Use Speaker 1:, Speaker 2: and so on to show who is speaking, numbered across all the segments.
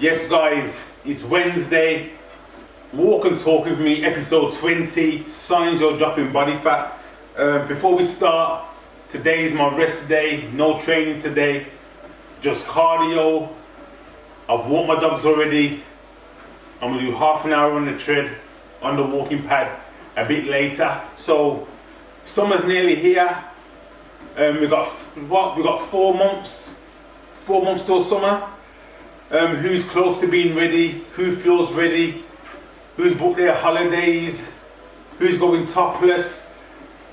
Speaker 1: Yes guys, it's Wednesday. Walk and talk with me, episode 20, signs you're dropping body fat. Before we start, today is my rest day, no training today, just cardio. I've walked my dogs already. I'm gonna do half an hour on the tread, on the walking pad a bit later. So summer's nearly here. We got 4 months till summer. Who's close to being ready? Who feels ready? Who's booked their holidays? Who's going topless?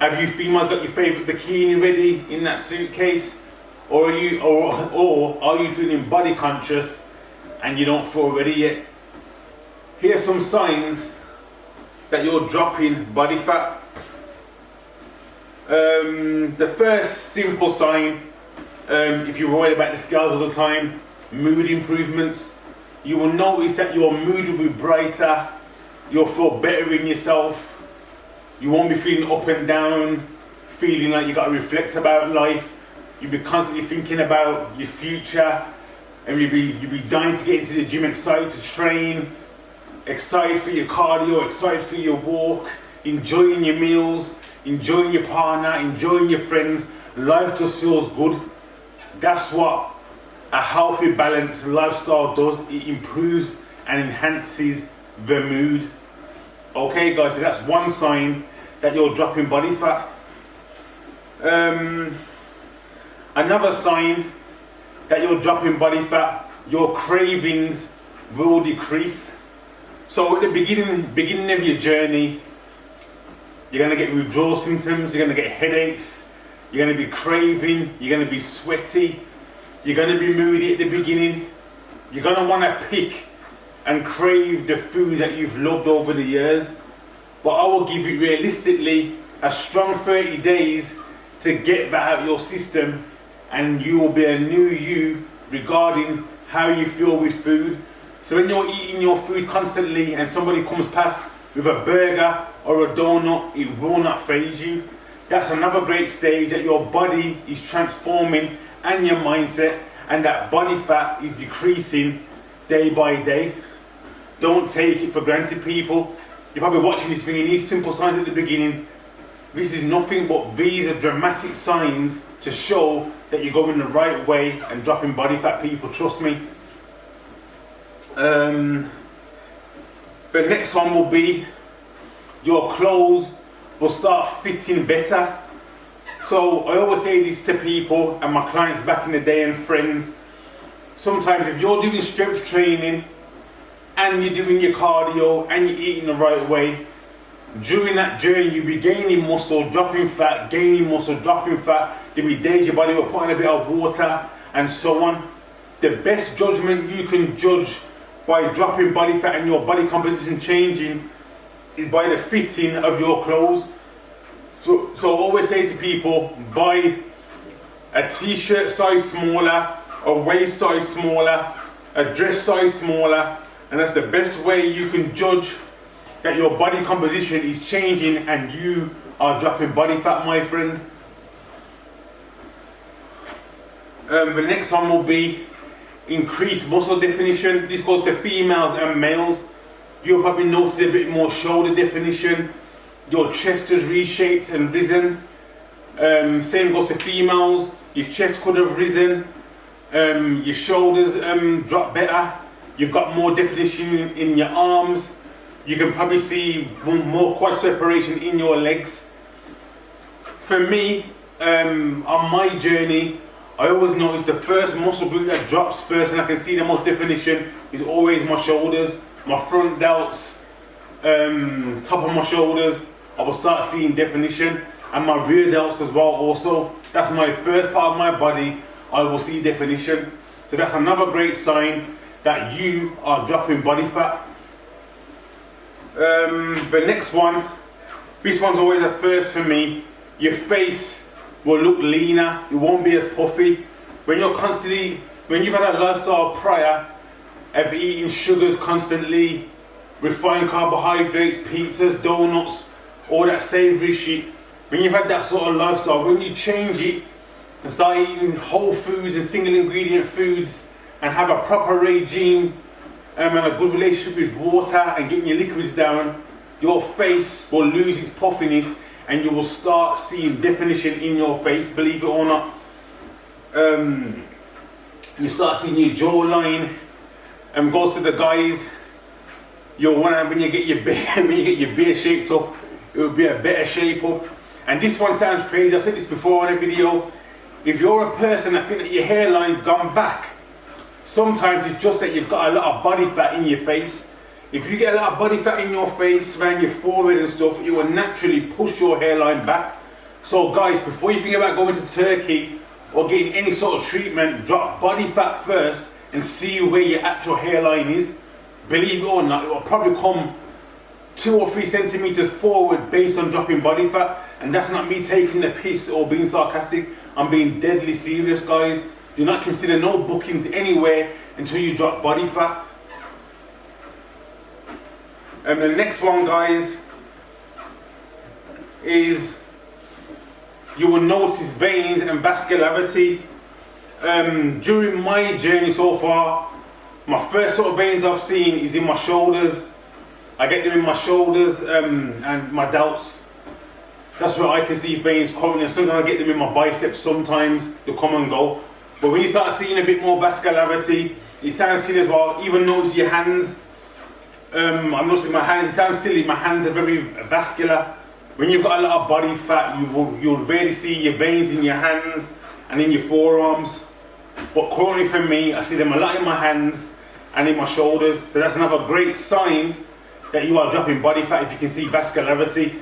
Speaker 1: Have you females got your favourite bikini ready in that suitcase? Or are you feeling body conscious and you don't feel ready yet? Here's some signs that you're dropping body fat. The first simple sign, if you're worried about the scales all the time, mood improvements. You will notice that your mood will be brighter, you'll feel better in yourself, you won't be feeling up and down, feeling like you got to reflect about life. You'll be constantly thinking about your future, and you'll be dying to get into the gym, excited to train, excited for your cardio, excited for your walk, enjoying your meals, enjoying your partner, enjoying your friends. Life just feels good. That's what a healthy, balanced lifestyle does. It improves and enhances the mood. Okay guys, so that's one sign that you're dropping body fat. Another sign that you're dropping body fat, your cravings will decrease. So at the beginning of your journey, you're going to get withdrawal symptoms, you're going to get headaches, you're going to be craving, you're going to be sweaty, you're going to be moody at the beginning. You're going to want to pick and crave the food that you've loved over the years. But I will give you realistically a strong 30 days to get that out of your system, and you will be a new you regarding how you feel with food. So when you're eating your food constantly and somebody comes past with a burger or a donut, it will not faze you. That's another great stage that your body is transforming and your mindset, and that body fat is decreasing day by day. Don't take it for granted, people. You're probably watching this thing and these simple signs at the beginning. This is nothing but these are dramatic signs to show that you're going the right way and dropping body fat, people, trust me. The next one will be your clothes will start fitting better. So I always say this to people and my clients back in the day and friends. Sometimes if you're doing strength training and you're doing your cardio and you're eating the right way, during that journey you'll be gaining muscle, dropping fat, gaining muscle, dropping fat. There'll be days your body will put in a bit of water and so on. The best judgment you can judge by dropping body fat and your body composition changing is by the fitting of your clothes. So I always say to people, buy a t-shirt size smaller, a waist size smaller, a dress size smaller, and that's the best way you can judge that your body composition is changing and you are dropping body fat, my friend. The next one will be increased muscle definition. This goes to females and males. You'll probably notice a bit more shoulder definition. Your chest is reshaped and risen. Same goes to females. Your chest could have risen. Your shoulders drop better. You've got more definition in your arms. You can probably see more quad separation in your legs. For me, on my journey, I always notice the first muscle group that drops first and I can see the most definition is always my shoulders, my front delts, top of my shoulders. I will start seeing definition, and my rear delts as well also. That's my first part of my body, I will see definition. So that's another great sign that you are dropping body fat. The next one, this one's always a first for me. Your face will look leaner, it won't be as puffy. When you've had a lifestyle prior of eating sugars constantly, refined carbohydrates, pizzas, donuts, all that savoury shit, when you've had that sort of lifestyle, when you change it and start eating whole foods and single ingredient foods and have a proper regime and a good relationship with water and getting your liquids down, your face will lose its puffiness and you will start seeing definition in your face, believe it or not. You start seeing your jawline. Goes to the guys, you'll want to, when you get your beard shaped up, it will be a better shape up. And this one sounds crazy, I've said this before in a video. If you're a person that think that your hairline's gone back, sometimes it's just that you've got a lot of body fat in your face. If you get a lot of body fat in your face, around your forehead and stuff, it will naturally push your hairline back. So guys, before you think about going to Turkey or getting any sort of treatment, drop body fat first and see where your actual hairline is. Believe it or not, it will probably come 2 or 3 centimeters forward based on dropping body fat. And that's not me taking the piss or being sarcastic. I'm being deadly serious, guys. Do not consider no bookings anywhere until you drop body fat. And the next one, guys, is you will notice veins and vascularity. During my journey so far, my first sort of veins I've seen is in my shoulders. I get them in my shoulders and my delts. That's where I can see veins coming, and sometimes I get them in my biceps sometimes, they come and go. But when you start seeing a bit more vascularity, it sounds silly as well. Even notice your hands. I'm noticing my hands, it sounds silly, my hands are very vascular. When you've got a lot of body fat, you'll really see your veins in your hands and in your forearms. But currently for me, I see them a lot in my hands and in my shoulders. So that's another great sign that you are dropping body fat if you can see vascularity.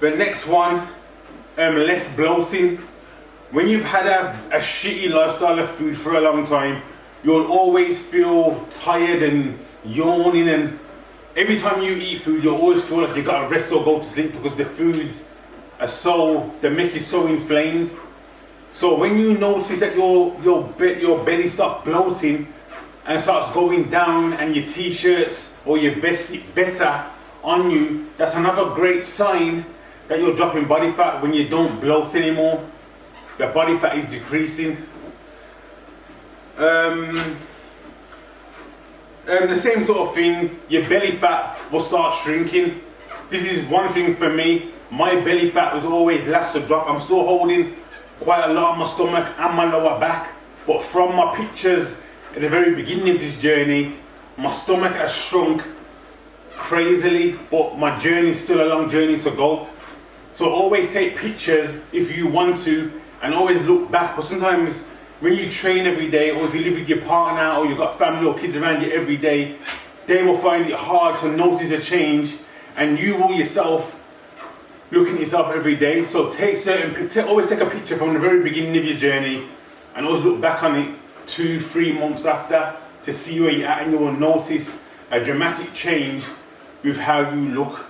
Speaker 1: The next one, less bloating. When you've had a shitty lifestyle of food for a long time, you'll always feel tired and yawning, and every time you eat food, you'll always feel like you've got to rest or go to sleep because the foods are the milk is so inflamed. So when you notice that your belly starts bloating and starts going down and your t-shirts or your vest sit better on you, that's another great sign that you're dropping body fat. When you don't bloat anymore, your body fat is decreasing. The same sort of thing, your belly fat will start shrinking. This is one thing for me. My belly fat was always last to drop. I'm still holding quite a lot on my stomach and my lower back, but from my pictures at the very beginning of this journey, my stomach has shrunk crazily, but my journey is still a long journey to go. So always take pictures if you want to, and always look back. But sometimes when you train every day, or if you live with your partner, or you've got family or kids around you every day, they will find it hard to notice a change, and you will yourself looking at yourself every day. So always take a picture from the very beginning of your journey, and always look back on it 2-3 months after to see where you're at, and you will notice a dramatic change with how you look.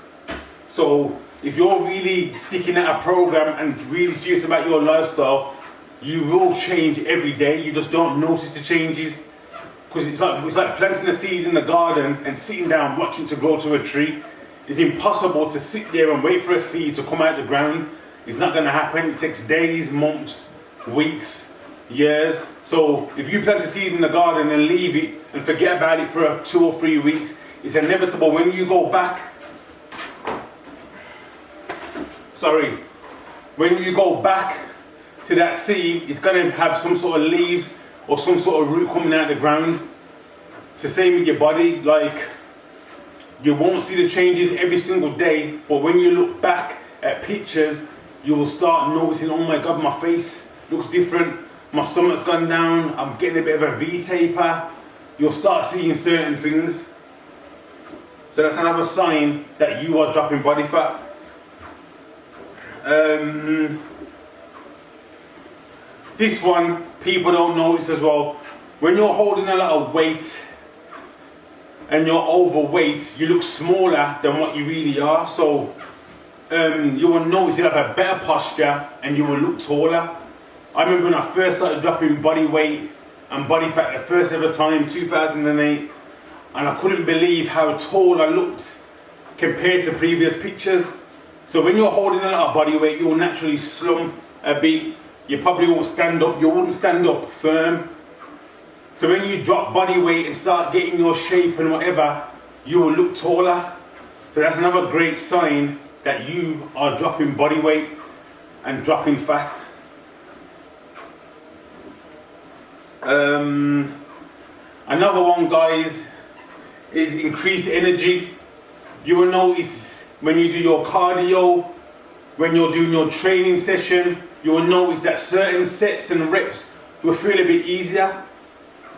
Speaker 1: So if you're really sticking at a program and really serious about your lifestyle, you will change every day. You just don't notice the changes, because it's like planting a seed in the garden and sitting down watching to grow to a tree. It's impossible to sit there and wait for a seed to come out of the ground. It's not going to happen. It takes days, months, weeks, years. So if you plant a seed in the garden and leave it and forget about it for 2 or 3 weeks, it's inevitable when you go back. When you go back to that seed, it's going to have some sort of leaves or some sort of root coming out of the ground. It's the same with your body. Like, you won't see the changes every single day, but when you look back at pictures, you will start noticing, oh my God, my face looks different. My stomach's gone down. I'm getting a bit of a V-taper. You'll start seeing certain things. So that's another sign that you are dropping body fat. This one, people don't notice as well. When you're holding a lot of weight and you're overweight, you look smaller than what you really are. So you will notice you'll have a better posture and you will look taller. I remember when I first started dropping body weight and body fat the first ever time, 2008, and I couldn't believe how tall I looked compared to previous pictures. So when you're holding a lot of body weight, you'll naturally slump a bit. you probably won't stand up, you wouldn't stand up firm. So when you drop body weight and start getting your shape and whatever, you will look taller. So that's another great sign that you are dropping body weight and dropping fat. Another one, guys, is increased energy. You will notice when you do your cardio, when you're doing your training session, you will notice that certain sets and reps will feel a bit easier.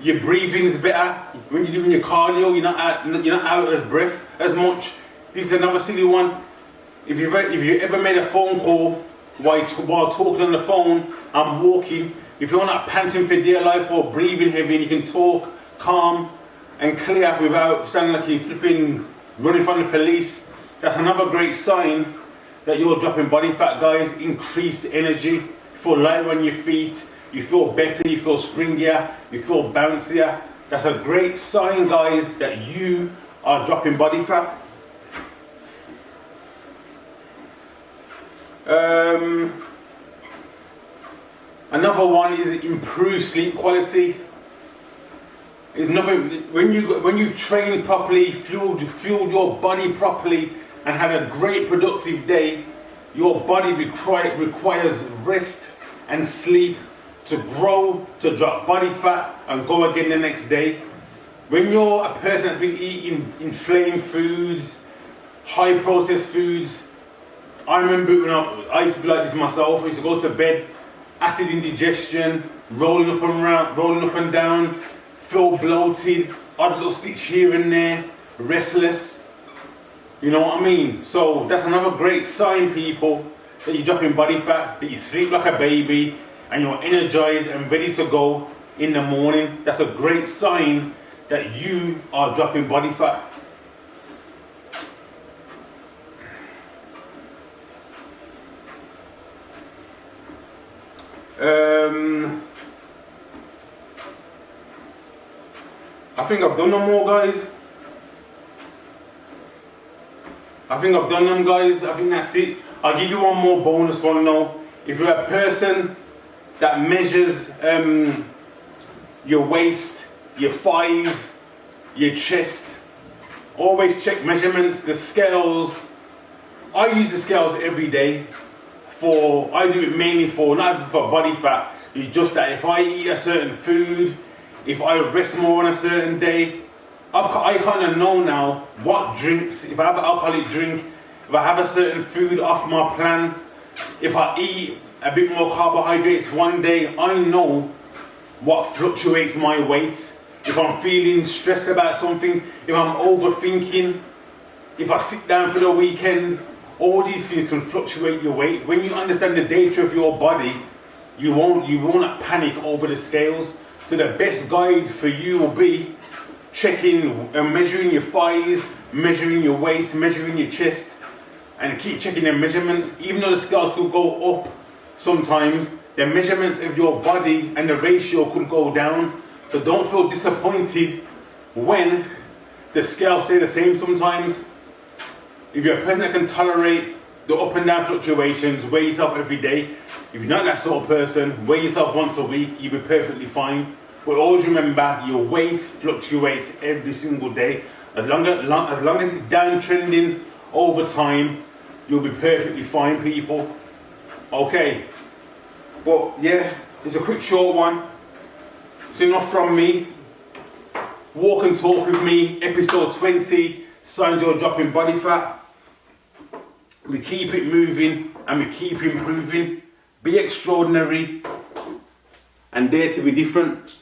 Speaker 1: Your breathing's better. When you're doing your cardio, you're not out of breath as much. This is another silly one. If you ever made a phone call while talking on the phone and walking, if you're not panting for dear life or breathing heavy and you can talk calm and clear without sounding like you're flipping running from the police, that's another great sign that you're dropping body fat, guys. Increased energy, you feel lighter on your feet, you feel better, you feel springier, you feel bouncier. That's a great sign, guys, that you are dropping body fat. Another one is improved sleep quality. It's nothing, when you've trained properly, fueled your body properly, and had a great productive day, your body requires rest and sleep to grow, to drop body fat and go again the next day. When you're a person that's been eating inflamed foods, high processed foods, I remember when I used to be like this myself. I used to go to bed, acid indigestion, rolling up and down, feel bloated, odd little stitch here and there, restless. You know what I mean? So that's another great sign, people, that you're dropping body fat, that you sleep like a baby, and you're energized and ready to go in the morning. That's a great sign that you are dropping body fat. I think I've done them all, guys. I think that's it. I'll give you one more bonus one now. If you're a person that measures your waist, your thighs, your chest, always check measurements, the scales. I use the scales every day. I do it mainly not for body fat. It's just that if I eat a certain food, if I rest more on a certain day, I kind of know now what drinks, if I have an alcoholic drink, if I have a certain food off my plan, if I eat a bit more carbohydrates one day, I know what fluctuates my weight. If I'm feeling stressed about something, if I'm overthinking, if I sit down for the weekend, all these things can fluctuate your weight. When you understand the data of your body, you won't panic over the scales. So the best guide for you will be checking and measuring your thighs, measuring your waist, measuring your chest, and keep checking the measurements. Even though the scale could go up sometimes, the measurements of your body and the ratio could go down. So don't feel disappointed when the scale stay the same sometimes. If you're a person that can tolerate the up and down fluctuations, weigh yourself every day. If you're not that sort of person, weigh yourself once a week, you'll be perfectly fine. But always remember, your weight fluctuates every single day. As long as it's downtrending over time, you'll be perfectly fine, people. Okay. But yeah, it's a quick short one. It's enough from me. Walk and talk with me, episode 20, signs you're dropping body fat. We keep it moving and we keep improving. Be extraordinary and dare to be different.